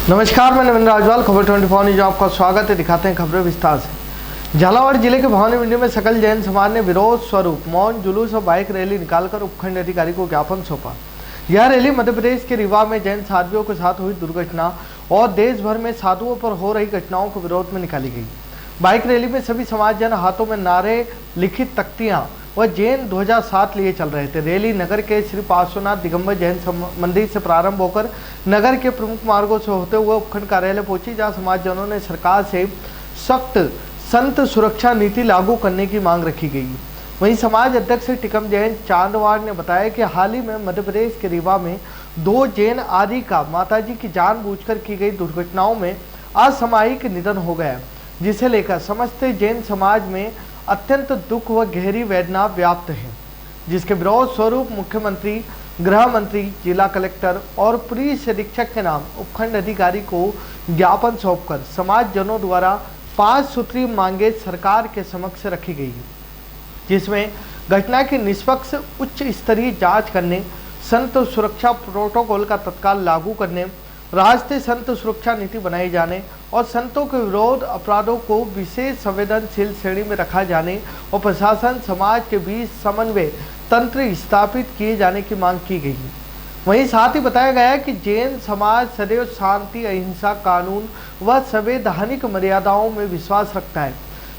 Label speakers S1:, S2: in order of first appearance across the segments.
S1: नमस्कार, मैं नवीन राजवाल, खबर 24 न्यूज आपका स्वागत है। दिखाते हैं खबरें विस्तार से। झालावाड़ जिले के भवानी मंडी में सकल जैन समाज ने विरोध स्वरूप मौन जुलूस और बाइक रैली निकालकर उपखंड अधिकारी को ज्ञापन सौंपा। यह रैली मध्य प्रदेश के रीवा में जैन साधुओं के साथ हुई दुर्घटना और देश भर में साधुओं पर हो रही घटनाओं के विरोध में निकाली गई। बाइक रैली में सभी समाज जन हाथों में नारे, लिखित तख्तियां व जैन ध्वजा साथ लिए चल रहे थे। रैली नगर के श्री पार्श्वनाथ दिगंबर जैन मंदिर से प्रारंभ होकर नगर के प्रमुख मार्गों से होते हुए उपखंड कार्यालय पहुंची, जहां समाजजनों ने सरकार से सख्त संत सुरक्षा नीति लागू करने की मांग रखी गई। वहीं समाज अध्यक्ष टिकम जैन चांदवाड़ ने बताया कि हाल ही में मध्य प्रदेश के रीवा में 2 जैन आदि का माताजी की जानबूझकर की गई दुर्घटनाओं में असामयिक निधन हो गया, जिसे लेकर समस्त जैन समाज में अत्यंत दुख व गहरी वेदना व्याप्त है, जिसके विरोध स्वरूप मुख्यमंत्री, गृह मंत्री, जिला कलेक्टर और पुलिस अधीक्षक के नाम उपखंड अधिकारी को ज्ञापन सौंपकर समाजजनों द्वारा 5 सूत्री मांगे सरकार के समक्ष रखी गई है, जिसमें घटना की निष्पक्ष उच्च स्तरीय जांच करने, संत सुरक्षा प्रोटोकॉल का तत्काल लागू करने, राष्ट्रीय संत सुरक्षा नीति बनाए जाने और संतों के विरोध अपराधों को विशेष संवेदनशील श्रेणी में रखा जाने और प्रशासन समाज के बीच समन्वय तंत्र स्थापित किए जाने की मांग की गई है। वहीं साथ ही बताया गया कि जैन समाज सदैव शांति, अहिंसा, कानून व संवैधानिक मर्यादाओं में विश्वास रखता है।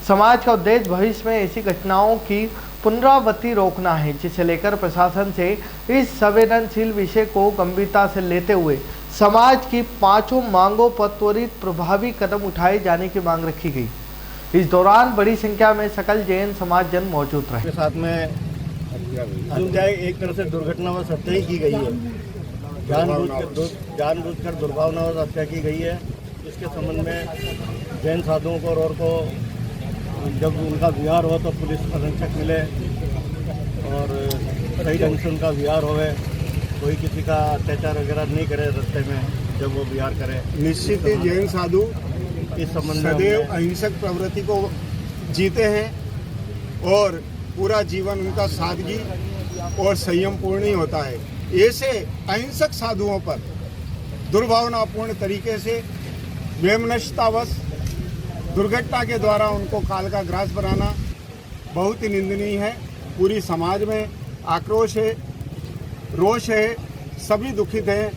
S1: समाज का उद्देश्य भविष्य में ऐसी घटनाओं की पुनरावृत्ति रोकना है, जिसे लेकर प्रशासन से इस संवेदनशील विषय को गंभीरता से लेते हुए समाज की 5 मांगों पर त्वरित प्रभावी कदम उठाए जाने की मांग रखी गई। इस दौरान बड़ी संख्या में सकल जैन समाज जन मौजूद रहे।
S2: साथ में एक तरह से दुर्घटना व हत्या ही की गई है, जानबूझकर दुर्भावनावश हत्या की गई है। इसके संबंध में जैन साधुओं को और को जब उनका विहार हो तो पुलिस अधीक्षक मिले और सही ढंग से उनका विहार होवे, कोई किसी का अत्याचार वगैरह नहीं करे रास्ते में जब वो विहार करे।
S3: निश्चित ही जैन साधु
S2: इस संबंध में
S3: सदैव अहिंसक प्रवृत्ति को जीते हैं और पूरा जीवन उनका सादगी और संयम पूर्ण ही होता है। ऐसे अहिंसक साधुओं पर दुर्भावनापूर्ण तरीके से वैमनस्यतावश दुर्घटना के द्वारा उनको काल का ग्रास बनाना बहुत ही निंदनीय है। पूरी समाज में आक्रोश है, रोष है, सभी दुखित हैं,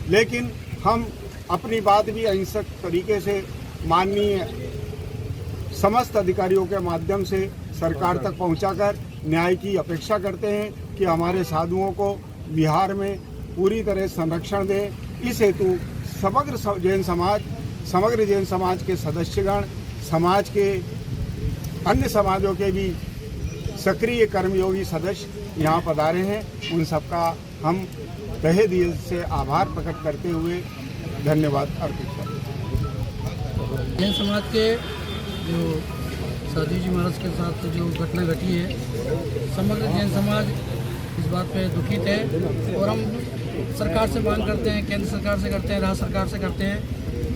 S3: लेकिन हम अपनी बात भी अहिंसक तरीके से माननीय समस्त अधिकारियों के माध्यम से सरकार तक पहुंचाकर न्याय की अपेक्षा करते हैं कि हमारे साधुओं को बिहार में पूरी तरह संरक्षण दें। इस हेतु समग्र जैन समाज के सदस्यगण, समाज के अन्य समाजों के भी सक्रिय कर्मयोगी सदस्य यहाँ पधारे हैं। उन सबका हम तहे दिल से आभार प्रकट करते हुए धन्यवाद अर्पित करते हैं।
S4: जैन समाज के जो साधु जी महाराज के साथ जो घटना घटी है, समग्र जैन समाज इस बात पे दुखित है और हम सरकार से मांग करते हैं, केंद्र सरकार से करते हैं, राज्य सरकार से करते हैं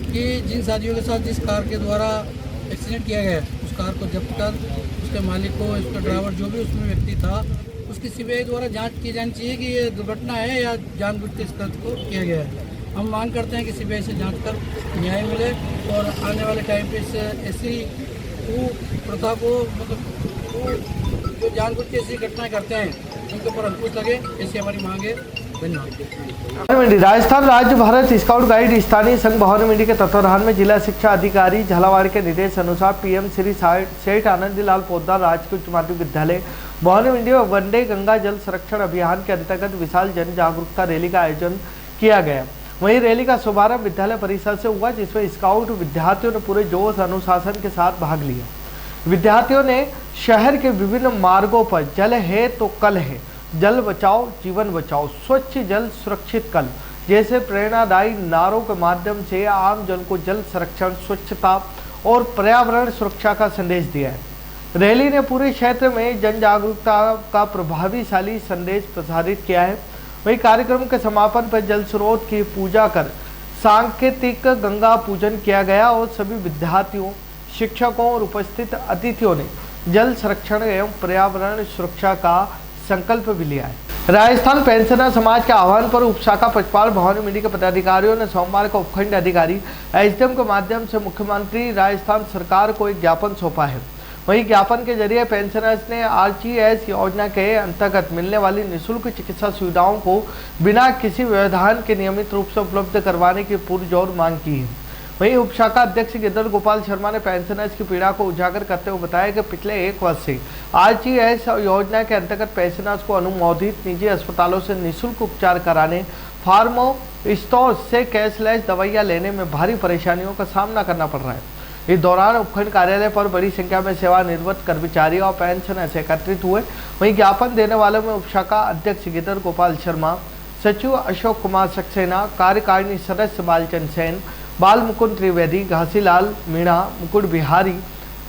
S4: कि जिन साथियों के साथ जिस कार के द्वारा एक्सीडेंट किया गया है, उस कार को जब्त कर उसके मालिक को, उसका ड्राइवर जो भी उसमें व्यक्ति था, उसकी सीबीआई द्वारा जांच की जानी चाहिए कि ये दुर्घटना है या जानबूझ के इस कृत्य को किया गया है। हम मांग करते हैं कि सीबीआई से जांच कर न्याय मिले और आने वाले टाइम पे इस ऐसी प्रथा को, मतलब जो जानबूझ के ऐसी घटनाएं करते हैं उनके ऊपर अंकुश लगे, ऐसी हमारी मांग है। धन्यवाद।
S1: राजस्थान राज्य भारत स्काउट गाइड स्थानीय संघ भवानी मंडी के तत्वाधान में जिला शिक्षा अधिकारी झालावाड़ के निर्देश अनुसार पीएम श्री सेठ आनंदलाल पोद्दार राजकीय उच्च माध्यमिक विद्यालय भवानी मंडी में वनडे गंगा जल संरक्षण अभियान के अंतर्गत विशाल जन जागरूकता रैली का आयोजन किया गया। वहीं रैली का शुभारंभ विद्यालय परिसर से हुआ, जिसमें स्काउट विद्यार्थियों ने पूरे जोश अनुशासन के साथ भाग लिया। विद्यार्थियों ने शहर के विभिन्न मार्गों पर जल है तो कल है, जल बचाओ जीवन बचाओ, स्वच्छ जल सुरक्षित कल जैसे प्रेरणादायी नारों के माध्यम से आम जन को जल संरक्षण, स्वच्छता और पर्यावरण सुरक्षा का संदेश दिया है। रैली ने पूरे क्षेत्र में जन जागरूकता का प्रभावशाली संदेश प्रसारित किया है। वहीं कार्यक्रम के समापन पर जल स्रोत की पूजा कर सांकेतिक गंगा पूजन किया गया और सभी विद्यार्थियों, शिक्षकों और उपस्थित अतिथियों ने जल संरक्षण एवं पर्यावरण सुरक्षा का संकल्प भी लिया है। राजस्थान पेंशनर समाज के आह्वान पर उपशाखा पचपाल भवानी मंडी के पदाधिकारियों ने सोमवार को उपखंड अधिकारी एसडीएम के माध्यम से मुख्यमंत्री राजस्थान सरकार को एक ज्ञापन सौंपा है। वहीं ज्ञापन के जरिए पेंशनर्स ने आरजीएस योजना के अंतर्गत मिलने वाली निःशुल्क चिकित्सा सुविधाओं को बिना किसी व्यवधान के नियमित रूप से उपलब्ध करवाने की पुरजोर मांग की है। वहीं उपशाखा अध्यक्ष गिद्धर गोपाल शर्मा ने पेंशनर्स की पीड़ा को उजागर करते हुए बताया कि पिछले 1 वर्ष से आरजीएस योजना के अंतर्गत पेंशनर्स को अनुमोदित निजी अस्पतालों से निःशुल्क उपचार कराने, फार्मो स्टोर से कैशलेस दवाइयां लेने में भारी परेशानियों का सामना करना पड़ रहा है। इस दौरान उपखंड कार्यालय पर बड़ी संख्या में सेवानिवृत्त कर्मचारी और पेंशनर्स एकत्रित हुए। वहीं ज्ञापन देने वालों में उपशाखा अध्यक्ष गिद्धर गोपाल शर्मा, सचिव अशोक कुमार सक्सेना, कार्यकारिणी सदस्य बालचंद सेन, बाल मुकुंद त्रिवेदी, घासीलाल मीणा, मुकुट बिहारी,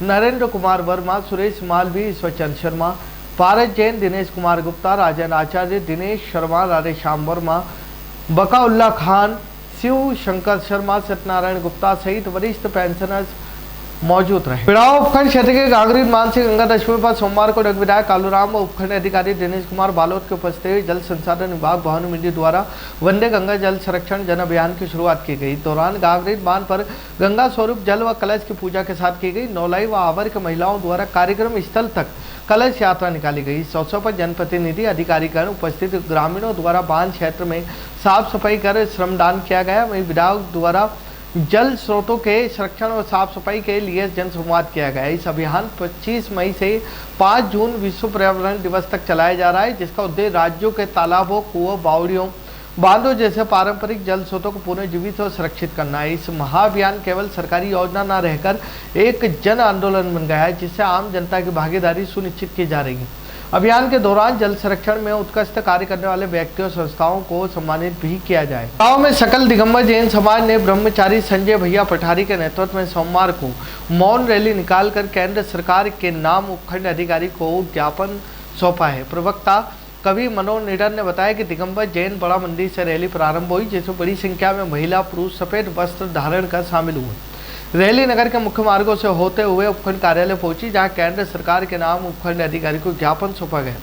S1: नरेंद्र कुमार वर्मा, सुरेश मालवी, ईश्वरचंद शर्मा, पारस जैन, दिनेश कुमार गुप्ता, राजन आचार्य, दिनेश शर्मा, राधेश्याम वर्मा, बकाउल्ला खान, शिव शंकर शर्मा, सत्यनारायण गुप्ता सहित वरिष्ठ पेंशनर्स मौजूद रहे। पिड़ाव उपखंड क्षेत्र के गागरीन मानसिक गंगा दशमी पर सोमवार को नगर विधायक कालूराम व उपखंड अधिकारी दिनेश कुमार बालोद के उपस्थित जल संसाधन विभाग भवानी मंडी द्वारा वंदे गंगा जल संरक्षण जन अभियान की शुरुआत की गई। दौरान गागरीन बांध पर गंगा स्वरूप जल व कलश की पूजा के साथ की गई। नौलाई व आवर के महिलाओं द्वारा कार्यक्रम स्थल तक कलश यात्रा निकाली गई। इस अवसर पर जनप्रतिनिधि, अधिकारीगण, उपस्थित ग्रामीणों द्वारा बांध क्षेत्र में साफ सफाई कर श्रमदान किया गया। वहीं विधायक द्वारा जल स्रोतों के संरक्षण और साफ सफाई के लिए जनसंवाद किया गया। इस अभियान 25 मई से 5 जून विश्व पर्यावरण दिवस तक चलाया जा रहा है, जिसका उद्देश्य राज्यों के तालाबों, कुओं, बावड़ियों, बांधों जैसे पारंपरिक जल स्रोतों को पुनर्जीवित और सुरक्षित करना है। इस महाअभियान केवल सरकारी योजना न रहकर एक जन आंदोलन बन गया है, जिससे आम जनता की भागीदारी सुनिश्चित की जा रही है। अभियान के दौरान जल संरक्षण में उत्कृष्ट कार्य करने वाले व्यक्तियों और संस्थाओं को सम्मानित भी किया जाए। गांव में सकल दिगंबर जैन समाज ने ब्रह्मचारी संजय भैया पठारी के नेतृत्व में सोमवार को मौन रैली निकालकर केंद्र सरकार के नाम उपखंड अधिकारी को ज्ञापन सौंपा है। प्रवक्ता कवि मनोज निडर ने बताया कि दिगंबर जैन बड़ा मंदिर से रैली प्रारंभ हुई, जिसमें बड़ी संख्या में महिला पुरुष सफेद वस्त्र धारण कर शामिल हुए। रैली नगर के मुख्य मार्गों से होते हुए उपखंड कार्यालय पहुंची, जहां केंद्र सरकार के नाम उपखंड अधिकारी को ज्ञापन सौंपा गया,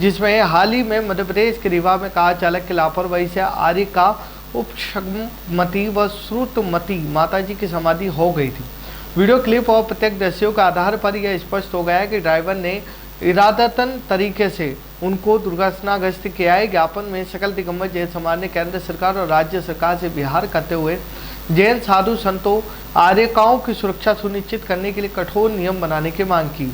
S1: जिसमें हाल ही में मध्य प्रदेश के रीवा में कार चालक की लापरवाही से आर्य का उपशमती व श्रुतमती माताजी की समाधि हो गई थी। वीडियो क्लिप और प्रत्यक्षदर्शियों के आधार पर यह स्पष्ट हो गया है कि ड्राइवर ने इरादतन तरीके से उनको दुर्घटनाग्रस्त किया है। ज्ञापन में सकल दिगंबर जैन समाज ने केंद्र सरकार और राज्य सरकार से विहार करते हुए जैन साधु संतों, आर्यकाओं की सुरक्षा सुनिश्चित करने के लिए कठोर नियम बनाने की मांग की।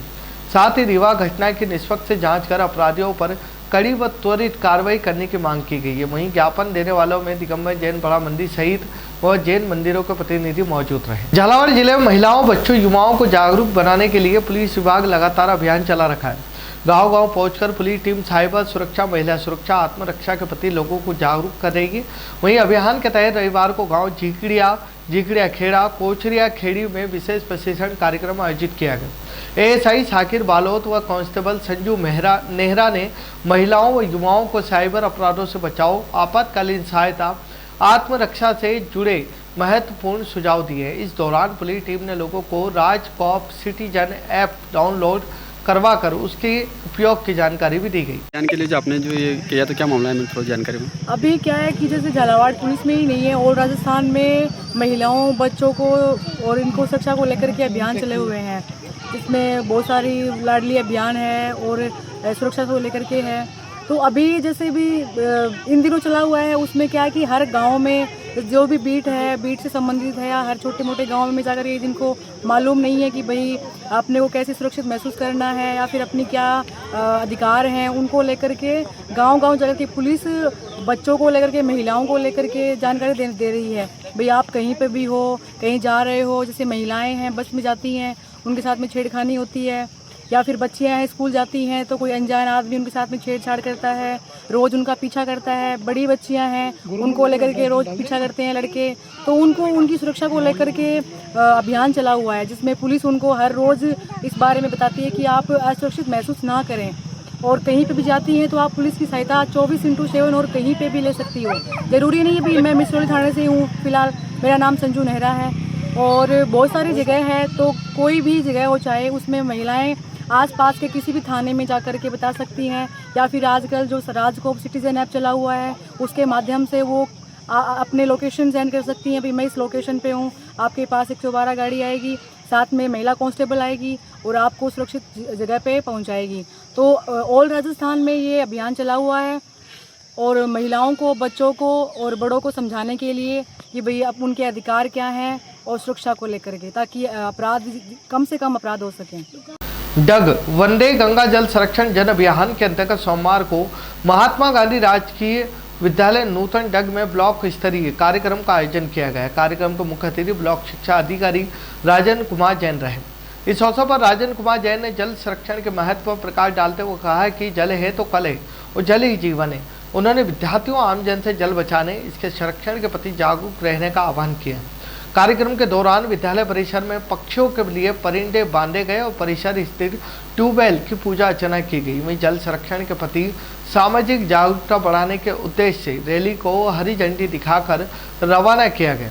S1: साथ ही रीवा घटना की निष्पक्ष जांच कर अपराधियों पर कड़ी व त्वरित कार्रवाई करने की मांग की गई है। वहीं ज्ञापन देने वालों में दिगंबर जैन बड़ा मंदिर सहित व जैन मंदिरों के प्रतिनिधि मौजूद रहे। झालावाड़ जिले में महिलाओं, बच्चों, युवाओं को जागरूक बनाने के लिए पुलिस विभाग लगातार अभियान चला रखा है। गांव-गांव पहुंचकर पुलिस टीम साइबर सुरक्षा, महिला सुरक्षा, आत्मरक्षा के प्रति लोगों को जागरूक करेगी। वहीं अभियान के तहत रविवार को गांव झिकड़िया खेड़ा, कोचरिया खेड़ी में विशेष प्रशिक्षण कार्यक्रम आयोजित किया गया। एएसआई शाकिर बालोत व कांस्टेबल संजू नेहरा ने महिलाओं व युवाओं को साइबर अपराधों से बचाव, आपातकालीन सहायता, आत्मरक्षा से जुड़े महत्वपूर्ण सुझाव दिए। इस दौरान पुलिस टीम ने लोगों को राजकॉप सिटीजन ऐप डाउनलोड करवाकर उसके उपयोग की जानकारी भी दी गई।
S5: जान के लिए जो आपने जो ये किया तो क्या मामला है, थोड़ी जानकारी में।
S6: अभी क्या है कि जैसे झालावाड़ पुलिस में ही नहीं है और राजस्थान में महिलाओं, बच्चों को और इनको शिक्षा को लेकर के अभियान चले हुए हैं। इसमें बहुत सारी लाडली अभियान है और सुरक्षा को लेकर के है। तो अभी जैसे भी इन दिनों चला हुआ है, उसमें क्या है कि हर गांव में जो भी बीट है, बीट से संबंधित है या हर छोटे मोटे गांव में जाकर ये जिनको मालूम नहीं है कि भाई अपने को कैसे सुरक्षित महसूस करना है या फिर अपनी क्या अधिकार हैं, उनको लेकर के गांव-गांव जाकर के पुलिस बच्चों को लेकर के, महिलाओं को लेकर के जानकारी दे रही है। भाई आप कहीं पे भी हो, कहीं जा रहे हो, जैसे महिलाएँ हैं बस में जाती हैं, उनके साथ में छेड़खानी होती है, या फिर बच्चियाँ हैं स्कूल जाती हैं तो कोई अनजान आदमी उनके साथ में छेड़छाड़ करता है, रोज़ उनका पीछा करता है। बड़ी बच्चियाँ हैं उनको लेकर के रोज़ पीछा करते हैं लड़के, तो उनको उनकी सुरक्षा को लेकर के अभियान चला हुआ है, जिसमें पुलिस उनको हर रोज़ इस बारे में बताती है कि आप असुरक्षित महसूस ना करें। और कहीं पे भी जाती हैं तो आप पुलिस की सहायता 24/7 और कहीं पे भी ले सकती हो। ज़रूरी नहीं है भाई मैं मिसरौली थाने से हूँ, फिलहाल मेरा नाम संजू नेहरा है और बहुत सारी जगह है, तो कोई भी जगह हो चाहे उसमें महिलाएं आसपास के किसी भी थाने में जा कर के बता सकती हैं, या फिर आजकल जो राजकोप सिटीजन ऐप चला हुआ है उसके माध्यम से वो अपने लोकेशन सेंड कर सकती हैं, भाई मैं इस लोकेशन पे हूँ, आपके पास 112 गाड़ी आएगी, साथ में महिला कांस्टेबल आएगी और आपको सुरक्षित जगह पे पहुँचाएगी। तो ऑल राजस्थान में ये अभियान चला हुआ है और महिलाओं को, बच्चों को और बड़ों को समझाने के लिए कि भाई अब उनके अधिकार क्या हैं और सुरक्षा को लेकर के, ताकि अपराध कम से कम अपराध हो सकें।
S1: डग वंदे गंगा जल संरक्षण जन अभियान के अंतर्गत सोमवार को महात्मा गांधी राजकीय विद्यालय नूतन डग में ब्लॉक स्तरीय कार्यक्रम का आयोजन किया गया। कार्यक्रम के मुख्य अतिथि ब्लॉक शिक्षा अधिकारी राजन कुमार जैन रहे। इस अवसर पर राजन कुमार जैन ने जल संरक्षण के महत्व पर प्रकाश डालते हुए कहा है कि जल है तो कल है और जल ही जीवन है। उन्होंने विद्यार्थियों आमजन से जल बचाने, इसके संरक्षण के प्रति जागरूक रहने का आह्वान किया। कार्यक्रम के दौरान विद्यालय परिसर में पक्षियों के लिए परिंदे बांधे गए और परिसर स्थित ट्यूबवेल की पूजा अर्चना की गई। वहीं जल संरक्षण के प्रति सामाजिक जागरूकता बढ़ाने के उद्देश्य से रैली को हरी झंडी दिखाकर रवाना किया गया।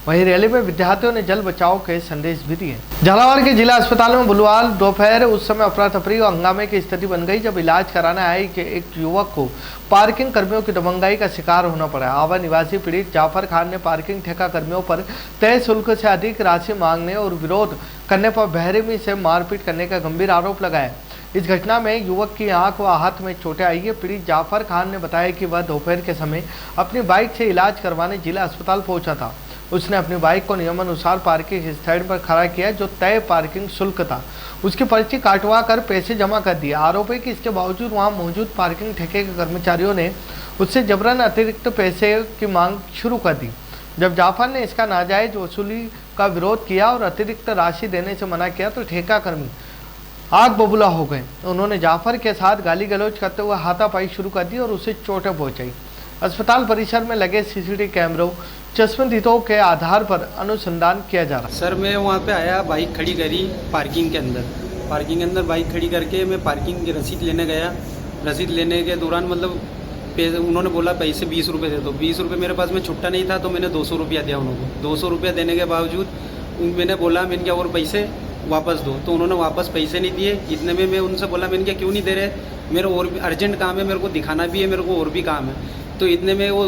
S1: वहीं रैली में विद्यार्थियों ने जल बचाओ के संदेश भी दिए। झालावाड़ के जिला अस्पताल में बुधवार दोपहर उस समय अफरा तफरी और हंगामे की स्थिति बन गई जब इलाज कराने आए कि एक युवक को पार्किंग कर्मियों की दबंगाई का शिकार होना पड़ा। आवा निवासी पीड़ित जाफर खान ने पार्किंग ठेका कर्मियों पर तय शुल्क से अधिक राशि मांगने और विरोध करने पर बेरहमी से मारपीट करने का गंभीर आरोप लगाया। इस घटना में युवक की आंख व हाथ में चोटें आई है। पीड़ित जाफर खान ने बताया कि वह दोपहर के समय अपनी बाइक से इलाज करवाने जिला अस्पताल पहुंचा था। उसने अपनी बाइक को नियमानुसार पार्किंग स्टैंड पर खड़ा किया जो तय पार्किंग शुल्क था। उसकी पर्ची काटवा कर पैसे जमा कर दिए। आरोप है कि इसके बावजूद वहां मौजूद पार्किंग ठेके के कर्मचारियों ने उससे जबरन अतिरिक्त पैसे की मांग शुरू कर दी। जब जाफर ने इसका नाजायज वसूली का विरोध किया और अतिरिक्त राशि देने से मना किया तो ठेका कर्मी आग बबूला हो गए। उन्होंने जाफर के साथ गाली गलौज करते हुए हाथापाई शुरू कर दी और उसे चोटें पहुंचाई। अस्पताल परिसर में लगे सीसीटीवी कैमरों चश्मदीदों के आधार पर अनुसंधान किया जा रहा है।
S5: सर मैं वहाँ पे आया, बाइक खड़ी करी पार्किंग के अंदर बाइक खड़ी करके मैं पार्किंग की रसीद लेने गया। रसीद लेने के दौरान मतलब उन्होंने बोला पैसे 20 रुपये दे दो। 20 रुपये मेरे पास में छुट्टा नहीं था तो मैंने 200 रुपया दिया उनको। 200 रुपया देने के बावजूद मैंने बोला मैंने क्या और पैसे वापस दो, तो उन्होंने वापस पैसे नहीं दिए। इतने में मैं उनसे बोला मैंने क्या क्यों नहीं दे रहे, मेरा और भी अर्जेंट काम है, मेरे को दिखाना भी है, मेरे को और भी काम है। तो इतने में वो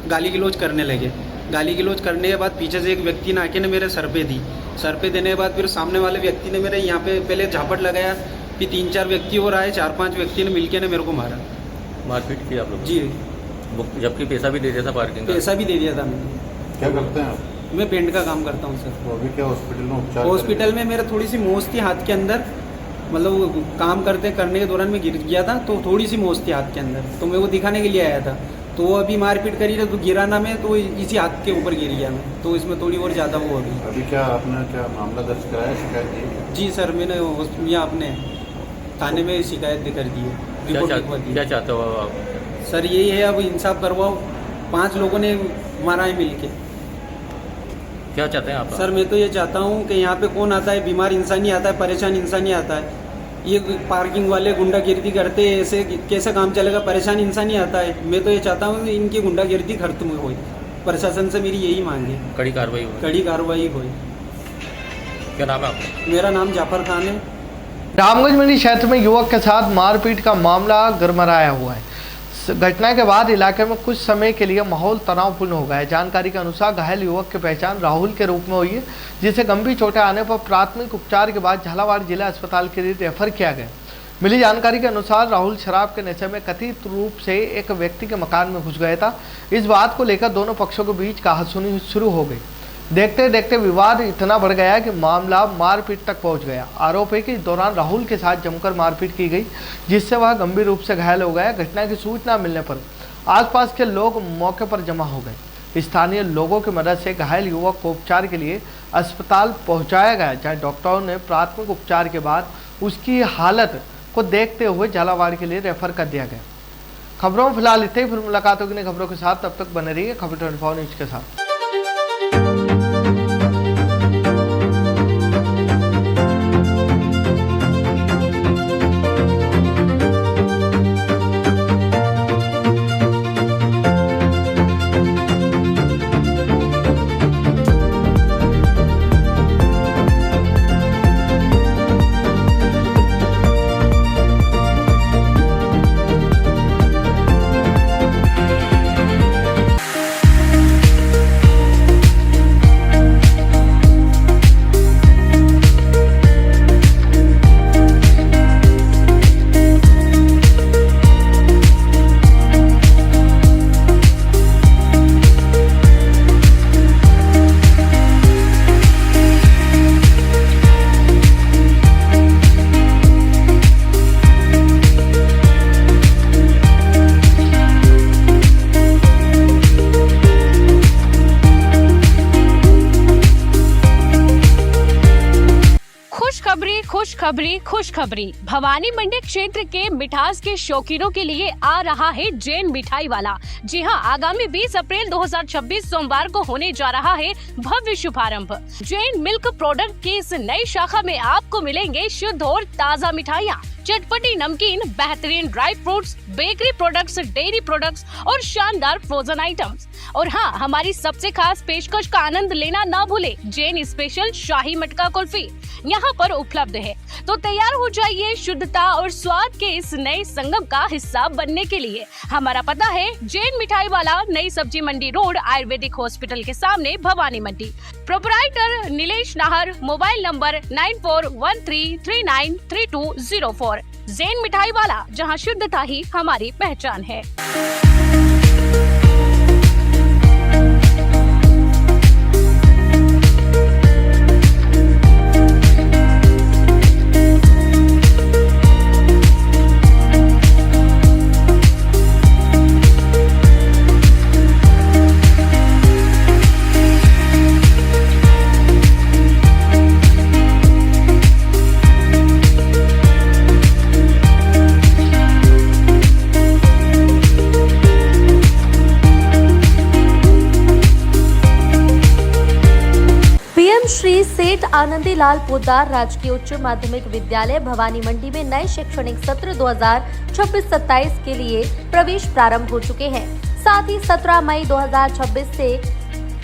S5: गाली गलौज करने लगे। गाली गलौज करने के बाद पीछे से एक व्यक्ति ने आके ने मेरे सर पे दी। सर पे देने के बाद फिर सामने वाले व्यक्ति ने मेरे यहाँ पे पहले झापट लगाया, फिर 3-4 व्यक्ति और आए, 4-5 व्यक्ति ने मिलके ने मेरे को मारा,
S7: मारपीट की आप लोग?
S5: जी।
S7: जबकि पैसा भी दे दिया था पार्किंग का?
S5: पैसा भी दे दिया था मैंने।
S3: क्या करते हैं आप?
S5: मैं पेंट का काम करता हूँ सर।
S3: तो अभी क्या हॉस्पिटल में उपचार?
S5: हॉस्पिटल में मेरा थोड़ी सी मोच थी हाथ के अंदर, मतलब काम करने के दौरान मैं गिर गया था तो थोड़ी सी मोच थी हाथ के अंदर, तो मैं वो दिखाने के लिए आया था। तो वो अभी मारपीट करी तो गिरा ना मैं, तो इसी हाथ के ऊपर गिर गया मैं, तो इसमें थोड़ी और ज़्यादा वो
S3: अभी क्या आपने क्या मामला दर्ज कराया, शिकायत दी?
S5: जी सर, मैंने यहाँ अपने थाने में शिकायत कर दी है, रिपोर्ट लिखवा दी।
S7: क्या चाहते हो आप?
S5: सर यही है, अब इंसाफ करवाओ। 5 लोगों ने मारा है मिल के।
S7: क्या चाहते हैं आप?
S5: सर मैं तो ये चाहता हूँ कि यहाँ पे कौन आता है, बीमार इंसान ही आता है, परेशान इंसान ही आता है। ये पार्किंग वाले गुंडागिर्दी करते हैं, ऐसे कैसे काम चलेगा, परेशान इंसान ही आता है। मैं तो ये चाहता हूँ कि इनकी गुंडागिर्दी खत्म हो। प्रशासन से मेरी यही मांग है,
S7: कड़ी कार्रवाई हो। क्या नाम है आपका?
S5: मेरा नाम जाफर खान है।
S1: रामगंज मंडी क्षेत्र में युवक के साथ मारपीट का मामला गरमाया हुआ है। घटना के बाद इलाके में कुछ समय के लिए माहौल तनावपूर्ण हो गया है। जानकारी के अनुसार घायल युवक की पहचान राहुल के रूप में हुई है, जिसे गंभीर चोटें आने पर प्राथमिक उपचार के बाद झालावाड़ जिला अस्पताल के लिए रेफर किया गया। मिली जानकारी के अनुसार राहुल शराब के नशे में कथित रूप से एक व्यक्ति के मकान में घुस गया था। इस बात को लेकर दोनों पक्षों के बीच कहासुनी शुरू हो गई। देखते देखते विवाद इतना बढ़ गया कि मामला मारपीट तक पहुंच गया। आरोप है कि इस दौरान राहुल के साथ जमकर मारपीट की गई, जिससे वह गंभीर रूप से घायल हो गया। घटना की सूचना मिलने पर आसपास के लोग मौके पर जमा हो गए। स्थानीय लोगों की मदद से घायल युवक को उपचार के लिए अस्पताल पहुंचाया गया, जहां डॉक्टरों ने प्राथमिक उपचार के बाद उसकी हालत को देखते हुए झालावाड़ के लिए रेफर कर दिया गया। खबरों में फिलहाल इतने ही, फिर मुलाकात होगी नई खबरों के साथ। तब तक बने रहिए खबर 24 न्यूज के साथ।
S8: खुशखबरी खुशखबरी। भवानी मंडी क्षेत्र के मिठास के शौकीनों के लिए आ रहा है जैन मिठाई वाला। जी हां, आगामी 20 अप्रैल 2026 सोमवार को होने जा रहा है भव्य शुभारंभ। जैन मिल्क प्रोडक्ट की इस नई शाखा में आपको मिलेंगे शुद्ध और ताज़ा मिठाइयाँ, चटपटी नमकीन, बेहतरीन dry fruits, bakery products, dairy products और शानदार फ्रोजन आइटम्स। और हाँ, हमारी सबसे खास पेशकश का आनंद लेना ना भूले, जैन स्पेशल शाही मटका कुल्फी यहाँ पर उपलब्ध है। तो तैयार हो जाइए शुद्धता और स्वाद के इस नए संगम का हिस्सा बनने के लिए। हमारा पता है जैन मिठाई वाला, नई सब्जी मंडी रोड, आयुर्वेदिक हॉस्पिटल के सामने, Bhawani Mandi. Proprietor Nilesh Nahar, mobile number 9413393204। Jain मिठाई वाला, जहां शुद्धता ही हमारी पहचान है।
S9: श्री सेठ आनंदीलाल पोद्दार राजकीय उच्च माध्यमिक विद्यालय भवानी मंडी में नए शैक्षणिक सत्र 2026-27 के लिए प्रवेश प्रारंभ हो चुके हैं। साथ ही 17 मई 2026 से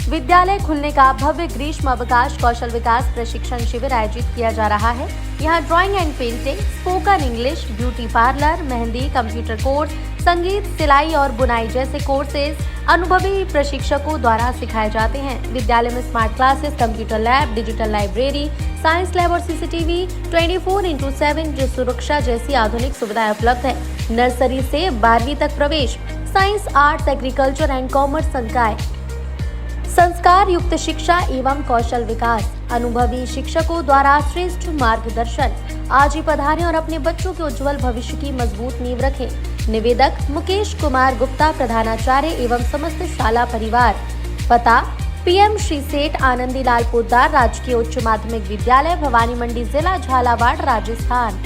S9: विद्यालय खुलने का भव्य ग्रीष्म अवकाश कौशल विकास प्रशिक्षण शिविर आयोजित किया जा रहा है। यहाँ drawing and painting, spoken English, beauty parlour, mehndi, computer course, संगीत, सिलाई और बुनाई जैसे कोर्सेज अनुभवी प्रशिक्षकों द्वारा सिखाए जाते हैं। विद्यालय में smart classes, computer lab, digital library, science lab और सीसीटीवी 24/7 सुरक्षा जैसी आधुनिक सुविधाएं उपलब्ध है। नर्सरी से 12वीं तक प्रवेश, science, arts, agriculture and commerce संकाय, संस्कार युक्त शिक्षा एवं कौशल विकास, अनुभवी शिक्षकों द्वारा श्रेष्ठ मार्गदर्शन। आज ही पधारें और अपने बच्चों के उज्जवल भविष्य की मजबूत नींव रखें। निवेदक मुकेश कुमार गुप्ता, प्रधानाचार्य एवं समस्त शाला परिवार। पता PM श्री सेठ आनंदीलाल पोद्दार राजकीय उच्च माध्यमिक विद्यालय भवानी मंडी, जिला झालावाड़, राजस्थान।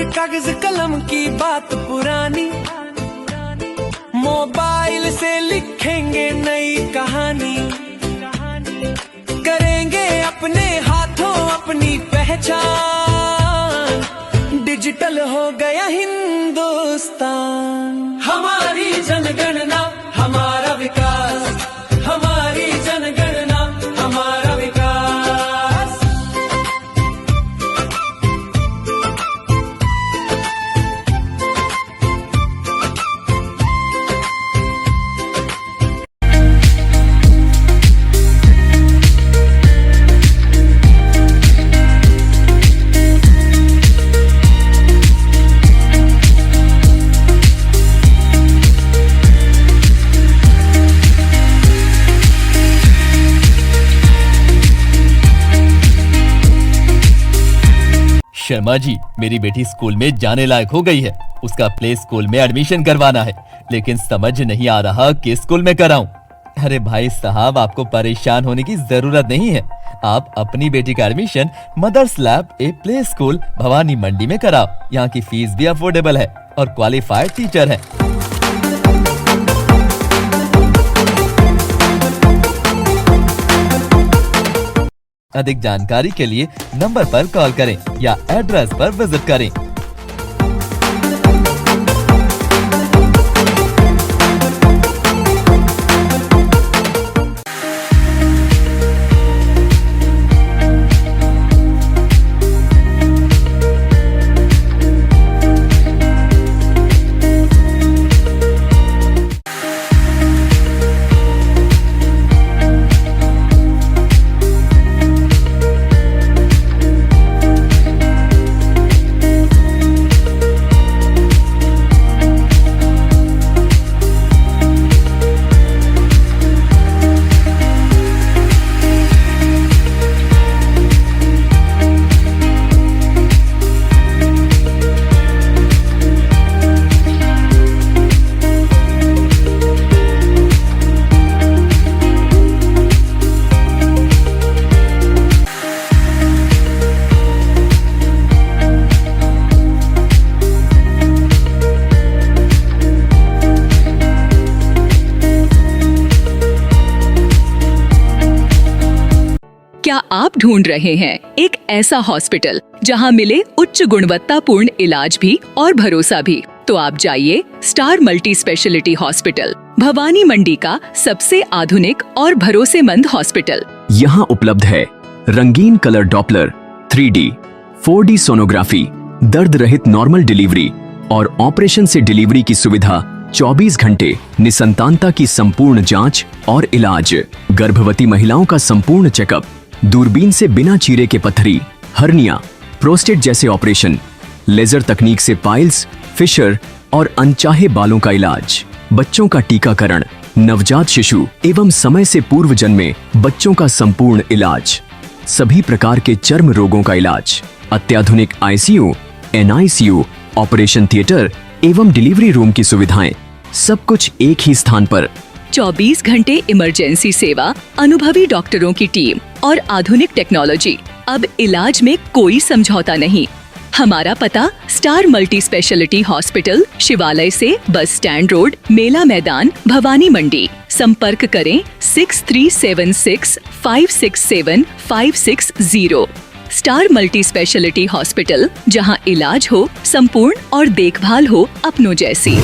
S10: कागज कलम की बात पुरानी, मोबाइल से लिखेंगे नई कहानी, करेंगे अपने हाथों अपनी पहचान, डिजिटल हो गया हिंदुस्तान। हमारी जनगणना हमारा विकास, हमारी जनगणना हमारा विकास।
S11: शर्मा जी, मेरी बेटी स्कूल में जाने लायक हो गई है। उसका प्ले स्कूल में एडमिशन करवाना है, लेकिन समझ नहीं आ रहा किस स्कूल में कराऊं। अरे भाई साहब, आपको परेशान होने की जरूरत नहीं है। आप अपनी बेटी का admission mother's lab a play school Bhavani मंडी में कराओ। यहाँ की फीस भी अफोर्डेबल है और क्वालिफाइड टीचर है। अधिक जानकारी के लिए नंबर पर कॉल करें या एड्रेस पर विजिट करें।
S12: क्या आप ढूंढ रहे हैं एक ऐसा हॉस्पिटल जहां मिले उच्च गुणवत्तापूर्ण इलाज भी और भरोसा भी? तो आप जाइए star multi specialty hospital, Bhawani Mandi का सबसे आधुनिक और भरोसेमंद हॉस्पिटल।
S13: यहाँ उपलब्ध है रंगीन colour Doppler, 3D, 4D sonography, दर्द रहित नॉर्मल डिलीवरी और ऑपरेशन से डिलीवरी की सुविधा, 24 घंटे निसंतानता की संपूर्ण जांच और इलाज, गर्भवती महिलाओं का संपूर्ण चेकअप, दूरबीन से बिना चीरे के पथरी, हर्निया, प्रोस्टेट जैसे ऑपरेशन, लेजर तकनीक से पाइल्स, फिशर और अनचाहे बालों का इलाज, बच्चों का टीकाकरण, नवजात शिशु एवं समय से पूर्व जन्मे बच्चों का संपूर्ण इलाज, सभी प्रकार के चर्म रोगों का इलाज, अत्याधुनिक ICU, NICU, ऑपरेशन थिएटर एवं डिलीवरी रूम की सुविधाएं, सब कुछ एक ही स्थान पर।
S12: 24 घंटे इमरजेंसी सेवा, अनुभवी डॉक्टरों की टीम और आधुनिक टेक्नोलॉजी। अब इलाज में कोई समझौता नहीं। हमारा पता स्टार मल्टी स्पेशलिटी हॉस्पिटल, शिवालय से बस स्टैंड रोड, मेला मैदान, भवानी मंडी। संपर्क करें 6376567560। स्टार मल्टी स्पेशलिटी हॉस्पिटल, जहां इलाज हो संपूर्ण और देखभाल हो अपनों जैसी।